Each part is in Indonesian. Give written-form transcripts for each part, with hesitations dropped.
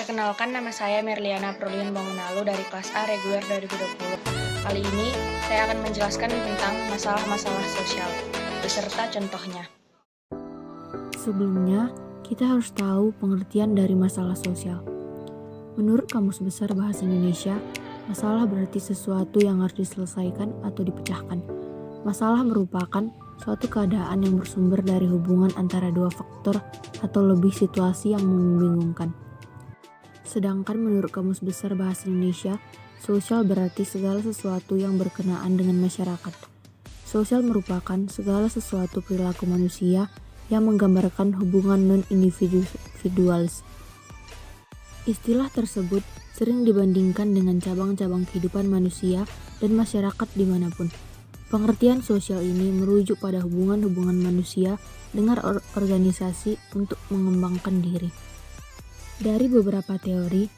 Perkenalkan, nama saya Merliana Prolian Bangunalu dari kelas A reguler 2020. Kali ini saya akan menjelaskan tentang masalah-masalah sosial beserta contohnya. Sebelumnya, kita harus tahu pengertian dari masalah sosial. Menurut Kamus Besar Bahasa Indonesia, masalah berarti sesuatu yang harus diselesaikan atau dipecahkan. Masalah merupakan suatu keadaan yang bersumber dari hubungan antara dua faktor atau lebih situasi yang membingungkan. Sedangkan menurut Kamus Besar Bahasa Indonesia, sosial berarti segala sesuatu yang berkenaan dengan masyarakat. Sosial merupakan segala sesuatu perilaku manusia yang menggambarkan hubungan non-individualis. Istilah tersebut sering dibandingkan dengan cabang-cabang kehidupan manusia dan masyarakat dimanapun. Pengertian sosial ini merujuk pada hubungan-hubungan manusia dengan organisasi untuk mengembangkan diri. Dari beberapa teori,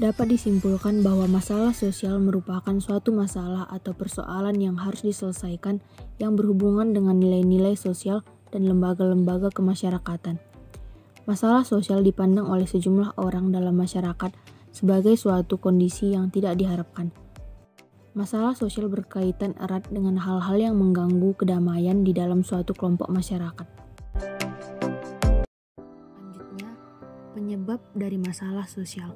dapat disimpulkan bahwa masalah sosial merupakan suatu masalah atau persoalan yang harus diselesaikan yang berhubungan dengan nilai-nilai sosial dan lembaga-lembaga kemasyarakatan. Masalah sosial dipandang oleh sejumlah orang dalam masyarakat sebagai suatu kondisi yang tidak diharapkan. Masalah sosial berkaitan erat dengan hal-hal yang mengganggu kedamaian di dalam suatu kelompok masyarakat. Selanjutnya, penyebab dari masalah sosial.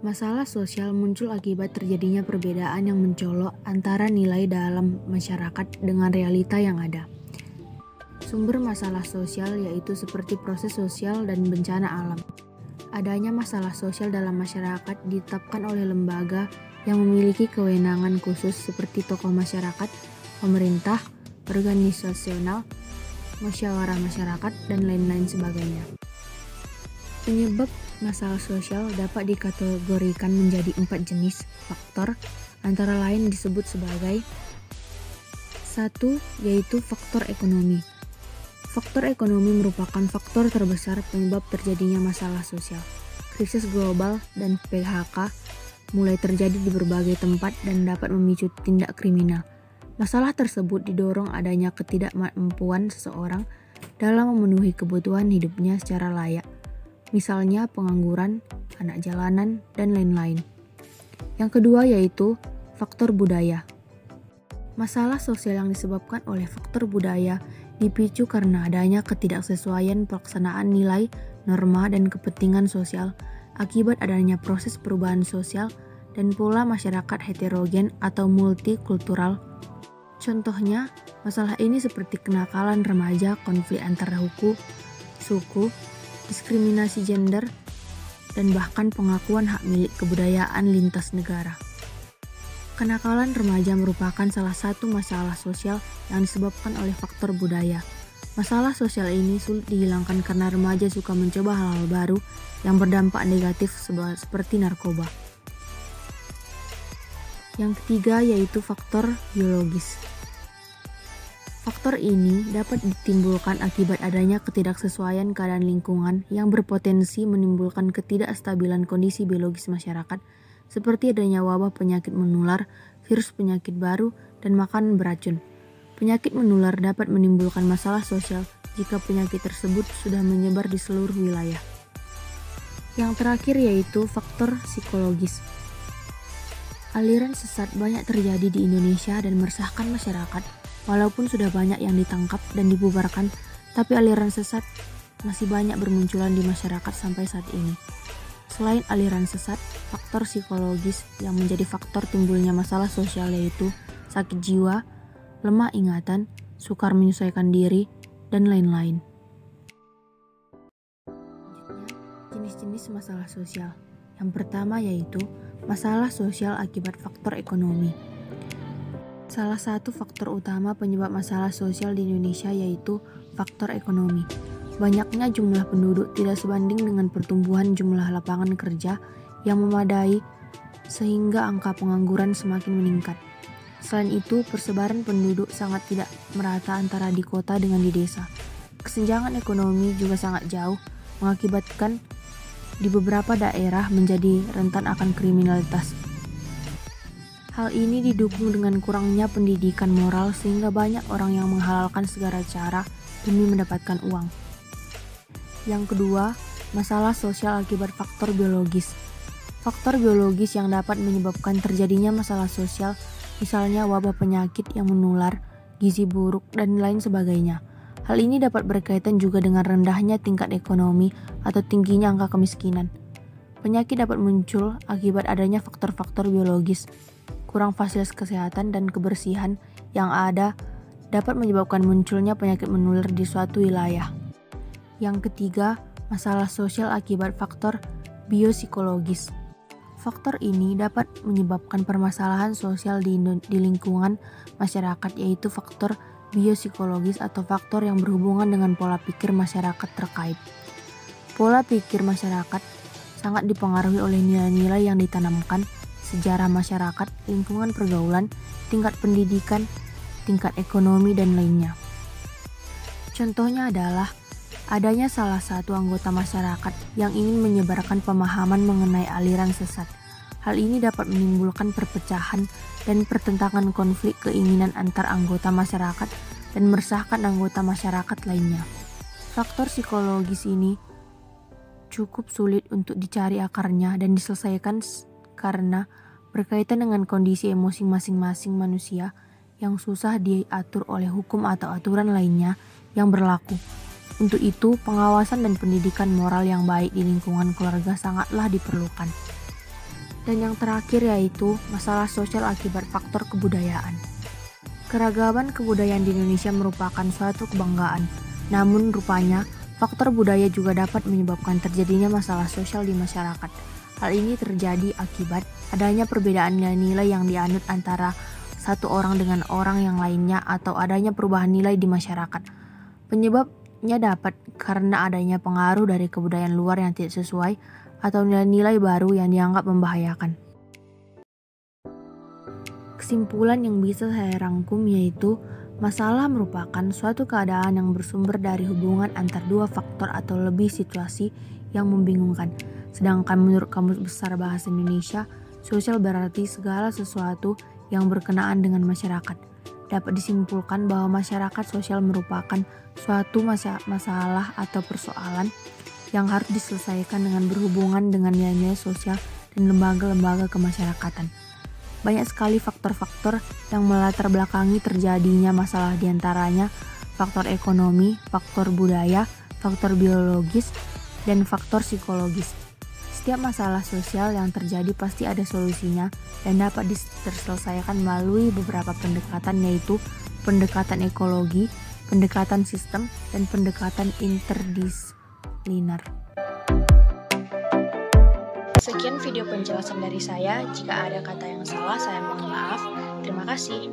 Masalah sosial muncul akibat terjadinya perbedaan yang mencolok antara nilai dalam masyarakat dengan realita yang ada. Sumber masalah sosial yaitu seperti proses sosial dan bencana alam. Adanya masalah sosial dalam masyarakat ditetapkan oleh lembaga yang memiliki kewenangan khusus seperti tokoh masyarakat, pemerintah, organisasional, musyawarah masyarakat, dan lain-lain sebagainya. Penyebab masalah sosial dapat dikategorikan menjadi 4 jenis faktor, antara lain disebut sebagai 1. Yaitu faktor ekonomi. Faktor ekonomi merupakan faktor terbesar penyebab terjadinya masalah sosial. Krisis global dan PHK mulai terjadi di berbagai tempat dan dapat memicu tindak kriminal. Masalah tersebut didorong adanya ketidakmampuan seseorang dalam memenuhi kebutuhan hidupnya secara layak. Misalnya pengangguran, anak jalanan, dan lain-lain. Yang kedua yaitu faktor budaya. Masalah sosial yang disebabkan oleh faktor budaya dipicu karena adanya ketidaksesuaian pelaksanaan nilai, norma, dan kepentingan sosial akibat adanya proses perubahan sosial dan pola masyarakat heterogen atau multikultural. Contohnya, masalah ini seperti kenakalan remaja, konflik antara suku, diskriminasi gender, dan bahkan pengakuan hak milik kebudayaan lintas negara. Kenakalan remaja merupakan salah satu masalah sosial yang disebabkan oleh faktor budaya. Masalah sosial ini sulit dihilangkan karena remaja suka mencoba hal-hal baru yang berdampak negatif seperti narkoba. Yang ketiga yaitu faktor biologis. Faktor ini dapat ditimbulkan akibat adanya ketidaksesuaian keadaan lingkungan yang berpotensi menimbulkan ketidakstabilan kondisi biologis masyarakat, seperti adanya wabah penyakit menular, virus penyakit baru, dan makanan beracun. Penyakit menular dapat menimbulkan masalah sosial jika penyakit tersebut sudah menyebar di seluruh wilayah. Yang terakhir yaitu faktor psikologis. Aliran sesat banyak terjadi di Indonesia dan meresahkan masyarakat. Walaupun sudah banyak yang ditangkap dan dibubarkan, tapi aliran sesat masih banyak bermunculan di masyarakat sampai saat ini. Selain aliran sesat, faktor psikologis yang menjadi faktor timbulnya masalah sosial yaitu sakit jiwa, lemah ingatan, sukar menyesuaikan diri, dan lain-lain. Selanjutnya, jenis-jenis masalah sosial. Yang pertama yaitu masalah sosial akibat faktor ekonomi. Salah satu faktor utama penyebab masalah sosial di Indonesia yaitu faktor ekonomi. Banyaknya jumlah penduduk tidak sebanding dengan pertumbuhan jumlah lapangan kerja yang memadai sehingga angka pengangguran semakin meningkat. Selain itu, persebaran penduduk sangat tidak merata antara di kota dengan di desa. Kesenjangan ekonomi juga sangat jauh, mengakibatkan di beberapa daerah menjadi rentan akan kriminalitas. Hal ini didukung dengan kurangnya pendidikan moral sehingga banyak orang yang menghalalkan segala cara demi mendapatkan uang. Yang kedua, Masalah sosial akibat faktor biologis. Faktor biologis yang dapat menyebabkan terjadinya masalah sosial, misalnya wabah penyakit yang menular, gizi buruk, dan lain sebagainya. Hal ini dapat berkaitan juga dengan rendahnya tingkat ekonomi atau tingginya angka kemiskinan. Penyakit dapat muncul akibat adanya faktor-faktor biologis. Kurang fasilitas kesehatan dan kebersihan yang ada dapat menyebabkan munculnya penyakit menular di suatu wilayah. Yang ketiga, masalah sosial akibat faktor biopsikologis. Faktor ini dapat menyebabkan permasalahan sosial di lingkungan masyarakat, yaitu faktor biopsikologis atau faktor yang berhubungan dengan pola pikir masyarakat terkait. Pola pikir masyarakat sangat dipengaruhi oleh nilai-nilai yang ditanamkan, sejarah masyarakat, lingkungan pergaulan, tingkat pendidikan, tingkat ekonomi, dan lainnya. Contohnya adalah adanya salah satu anggota masyarakat yang ingin menyebarkan pemahaman mengenai aliran sesat. Hal ini dapat menimbulkan perpecahan dan pertentangan konflik keinginan antar anggota masyarakat dan meresahkan anggota masyarakat lainnya. Faktor psikologis ini cukup sulit untuk dicari akarnya dan diselesaikan karena berkaitan dengan kondisi emosi masing-masing manusia yang susah diatur oleh hukum atau aturan lainnya yang berlaku. Untuk itu, pengawasan dan pendidikan moral yang baik di lingkungan keluarga sangatlah diperlukan. Dan yang terakhir yaitu masalah sosial akibat faktor kebudayaan. Keragaman kebudayaan di Indonesia merupakan suatu kebanggaan. Namun rupanya, faktor budaya juga dapat menyebabkan terjadinya masalah sosial di masyarakat. Hal ini terjadi akibat adanya perbedaan nilai-nilai yang dianut antara satu orang dengan orang yang lainnya atau adanya perubahan nilai di masyarakat. Penyebabnya dapat karena adanya pengaruh dari kebudayaan luar yang tidak sesuai atau nilai-nilai baru yang dianggap membahayakan. Kesimpulan yang bisa saya rangkum yaitu masalah merupakan suatu keadaan yang bersumber dari hubungan antar dua faktor atau lebih situasi yang membingungkan. Sedangkan menurut Kamus Besar Bahasa Indonesia, sosial berarti segala sesuatu yang berkenaan dengan masyarakat. Dapat disimpulkan bahwa masyarakat sosial merupakan suatu masalah atau persoalan yang harus diselesaikan dengan berhubungan dengan nilai-nilai sosial dan lembaga-lembaga kemasyarakatan. Banyak sekali faktor-faktor yang melatar belakangi terjadinya masalah, diantaranya faktor ekonomi, faktor budaya, faktor biologis, dan faktor psikologis. Setiap masalah sosial yang terjadi pasti ada solusinya dan dapat terselesaikan melalui beberapa pendekatan, yaitu pendekatan ekologi, pendekatan sistem, dan pendekatan interdisipliner. Sekian video penjelasan dari saya. Jika ada kata yang salah, saya mohon maaf. Terima kasih.